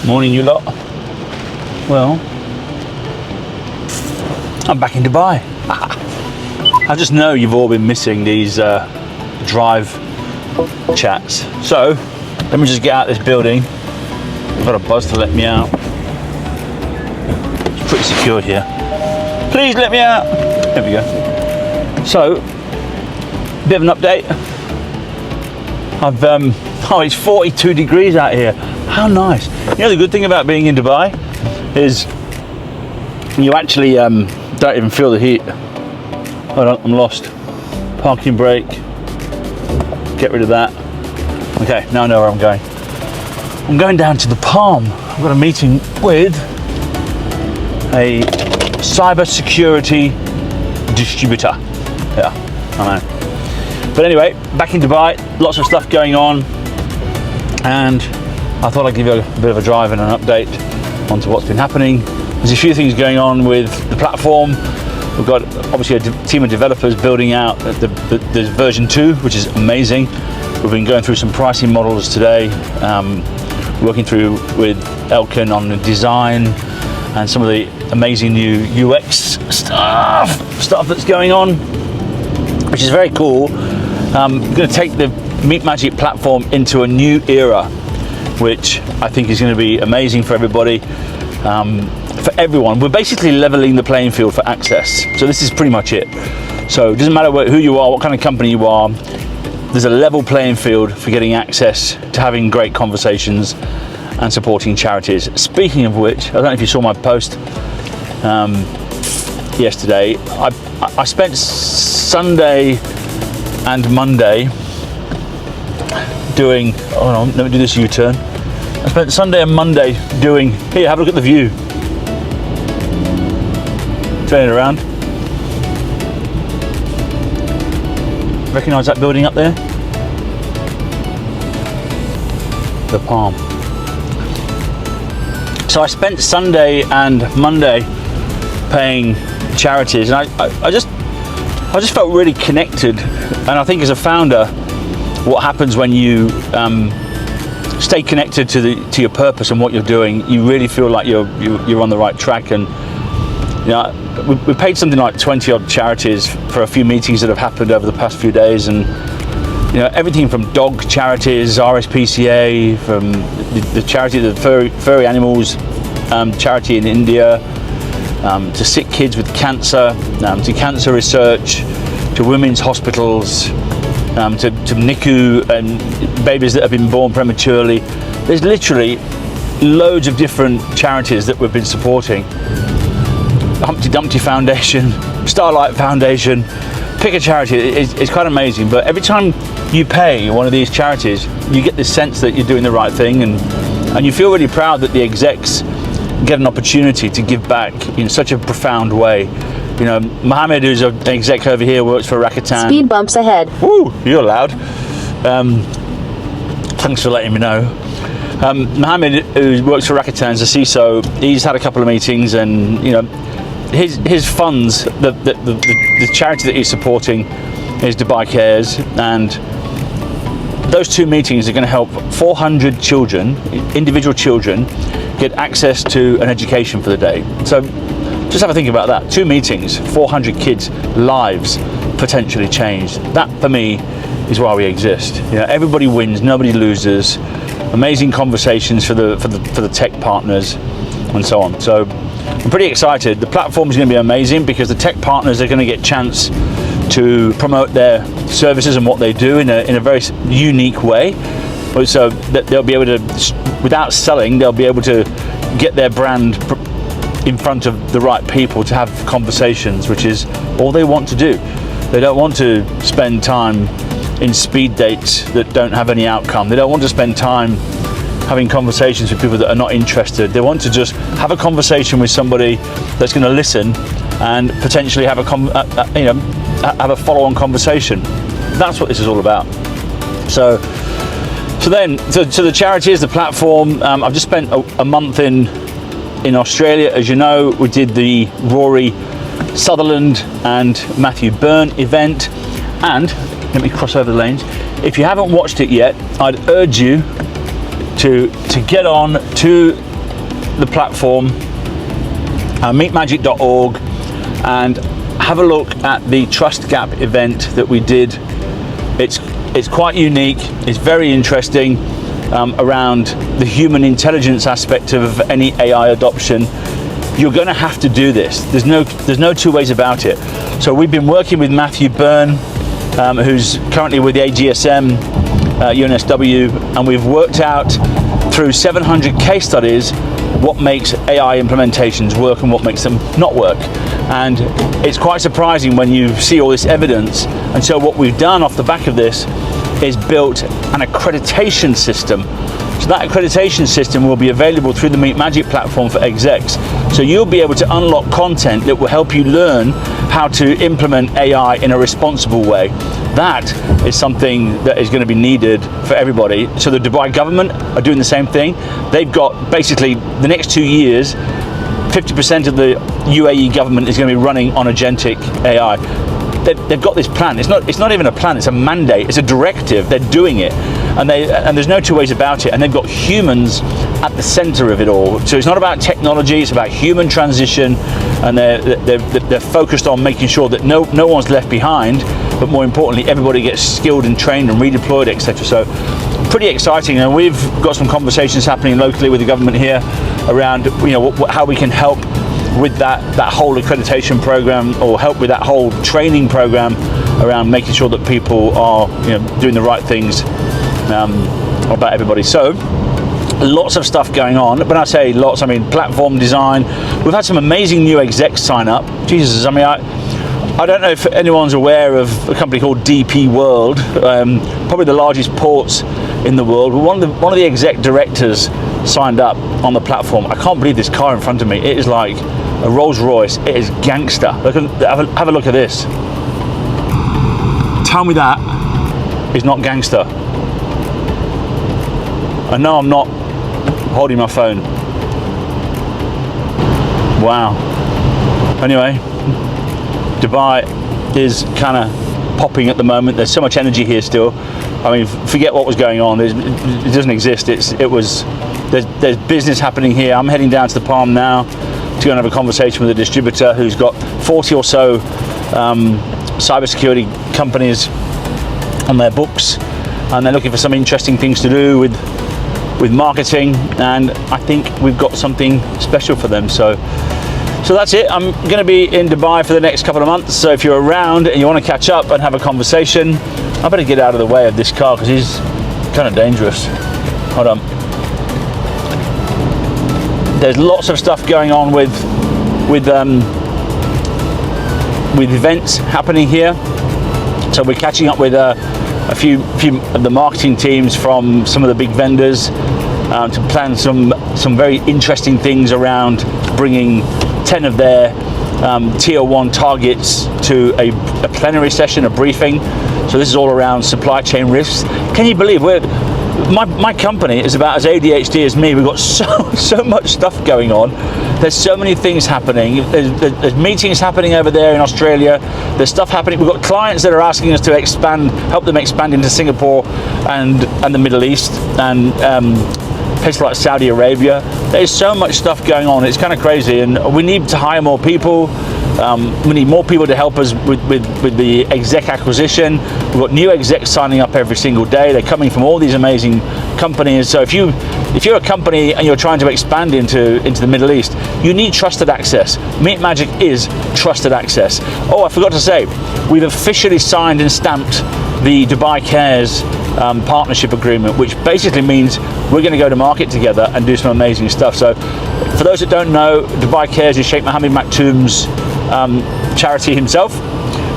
Morning, you lot. Well, I'm back in Dubai. I just know you've all been missing these drive chats. So, let me just get out of this building. I've got a buzz to let me out. It's pretty secure here. Please let me out. There we go. So, bit of an update. It's 42 degrees out here. How nice. You know, the good thing about being in Dubai is you actually don't even feel the heat. Hold on, I'm lost. Parking brake. Get rid of that. Okay, now I know where I'm going. I'm going down to the Palm. I've got a meeting with a cyber security distributor. Yeah, I know. But anyway, back in Dubai, lots of stuff going on, and I thought I'd give you a bit of a drive and an update onto what's been happening. There's a few things going on with the platform. We've got obviously a team of developers building out the version 2, which is amazing. We've been going through some pricing models today, working through with Elkin on the design and some of the amazing new UX stuff that's going on, which is very cool. I'm going to take the MeetMagic platform into a new era, which I think is going to be amazing for everybody, for everyone. We're basically leveling the playing field for access. So this is pretty much it. So it doesn't matter who you are, what kind of company you are, there's a level playing field for getting access to having great conversations and supporting charities. Speaking of which, I don't know if you saw my post yesterday. I spent Sunday and Monday doing, hold on, let me do this U-turn. I spent Sunday and Monday doing, here, have a look at the view. Turn it around. Recognise that building up there? The Palm. So I spent Sunday and Monday paying charities, and I just felt really connected. And I think as a founder, what happens when you stay connected to your purpose and what you're doing, you really feel like you're on the right track. And you know, we paid something like 20 odd charities for a few meetings that have happened over the past few days, and you know, everything from dog charities, RSPCA, from the charity, the furry animals charity in India, to sick kids with cancer, to cancer research, to women's hospitals, to NICU and babies that have been born prematurely. There's literally loads of different charities that we've been supporting. Humpty Dumpty Foundation, Starlight Foundation, pick a charity. It's quite amazing. But every time you pay one of these charities, you get this sense that you're doing the right thing, and you feel really proud that the execs get an opportunity to give back in such a profound way. You know, Mohammed, who's an exec over here, works for Rakuten. Speed bumps ahead. Woo, you're loud. Thanks for letting me know. Mohammed, who works for Rakuten as a CISO, he's had a couple of meetings, and you know, his funds, the charity that he's supporting is Dubai Cares, and those two meetings are going to help 400 children, individual children, get access to an education for the day. So just have a think about that. 2 meetings, 400 kids' lives potentially changed. That for me is why we exist. You know, everybody wins, nobody loses. Amazing conversations for the tech partners and so on. So I'm pretty excited. The platform is going to be amazing because the tech partners are going to get a chance to promote their services and what they do in a very unique way. So that they'll be able to, without selling, they'll be able to get their brand in front of the right people to have conversations, which is all they want to do. They don't want to spend time in speed dates that don't have any outcome. They don't want to spend time having conversations with people that are not interested. They want to just have a conversation with somebody that's going to listen and potentially have a follow-on conversation. That's what this is all about. So the charity is the platform. I've just spent a month in Australia. As you know, we did the Rory Sutherland and Matthew Byrne event, and let me cross over the lanes. If you haven't watched it yet, I'd urge you to get on to the platform, meetmagic.org, and have a look at the Trust Gap event that we did. It's quite unique. It's very interesting around the human intelligence aspect of any AI adoption. You're going to have to do this. There's no two ways about it. So we've been working with Matthew Byrne, who's currently with the AGSM, UNSW, and we've worked out through 700 case studies what makes AI implementations work and what makes them not work. And it's quite surprising when you see all this evidence. And so what we've done off the back of this is built an accreditation system. So that accreditation system will be available through the MeetMagic platform for execs. So you'll be able to unlock content that will help you learn how to implement AI in a responsible way. That is something that is going to be needed for everybody. So the Dubai government are doing the same thing. They've got basically the next 2 years, 50% of the UAE government is going to be running on agentic AI. They've got this plan. It's not even a plan. It's a mandate. It's a directive. They're doing it, and there's no two ways about it. And they've got humans at the center of it all. So it's not about technology. It's about human transition, and they're focused on making sure that no one's left behind. But more importantly, everybody gets skilled and trained and redeployed, etc. So pretty exciting. And we've got some conversations happening locally with the government here around how we can help with that whole accreditation program, or help with that whole training program around making sure that people are doing the right things about everybody. So lots of stuff going on. When I say lots, I mean platform design. We've had some amazing new execs sign up. Jesus, I mean, I don't know if anyone's aware of a company called DP World, probably the largest ports in the world. One of the exec directors signed up on the platform. I can't believe this car in front of me. It is like a Rolls Royce. It is gangster. Have a look at this. Tell me that is not gangster. I know I'm not holding my phone. Wow. Anyway, Dubai is kind of popping at the moment. There's so much energy here still. I mean, forget what was going on. It doesn't exist. There's business happening here. I'm heading down to the Palm now to go and have a conversation with a distributor who's got 40 or so cybersecurity companies on their books, and they're looking for some interesting things to do with marketing, and I think we've got something special for them. So that's it. I'm going to be in Dubai for the next couple of months, so if you're around and you want to catch up and have a conversation, I better get out of the way of this car because he's kind of dangerous. Hold on. There's lots of stuff going on with events happening here. So we're catching up with a few of the marketing teams from some of the big vendors to plan some very interesting things around bringing 10 of their tier 1 targets to a plenary session, a briefing. So this is all around supply chain risks. Can you believe my company is about as ADHD as me. We've got so much stuff going on. There's so many things happening. There's meetings happening over there in Australia. There's stuff happening. We've got clients that are asking us to help them expand into Singapore and the Middle East and places like Saudi Arabia. There's so much stuff going on. It's kind of crazy, and we need to hire more people. We need more people to help us with the exec acquisition. We've got new execs signing up every single day. They're coming from all these amazing companies. So if you're a company and you're trying to expand into the Middle East, you need trusted access. MeetMagic is trusted access. Oh, I forgot to say, we've officially signed and stamped the Dubai Cares partnership agreement, which basically means we're going to go to market together and do some amazing stuff. So for those that don't know, Dubai Cares is Sheikh Mohammed Maktoum's charity himself.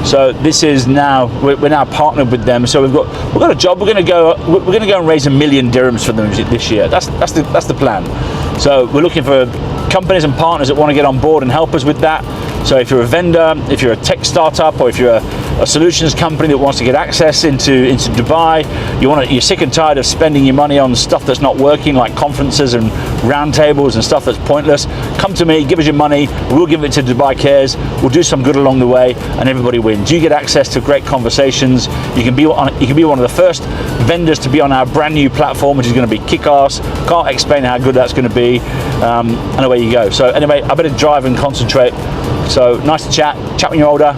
So this is now we're now partnered with them. So we've got a job. We're going to go and raise 1 million dirhams for them this year. That's the plan. So we're looking for companies and partners that want to get on board and help us with that. So if you're a vendor, if you're a tech startup, or if you're a solutions company that wants to get access into Dubai, you're sick and tired of spending your money on stuff that's not working, like conferences and roundtables and stuff that's pointless, come to me, give us your money, we'll give it to Dubai Cares, we'll do some good along the way, and everybody wins. You get access to great conversations. You can be one of the first vendors to be on our brand new platform, which is going to be kick-ass. Can't explain how good that's going to be, and away you go. So anyway, I better drive and concentrate. So nice to chat when you're older.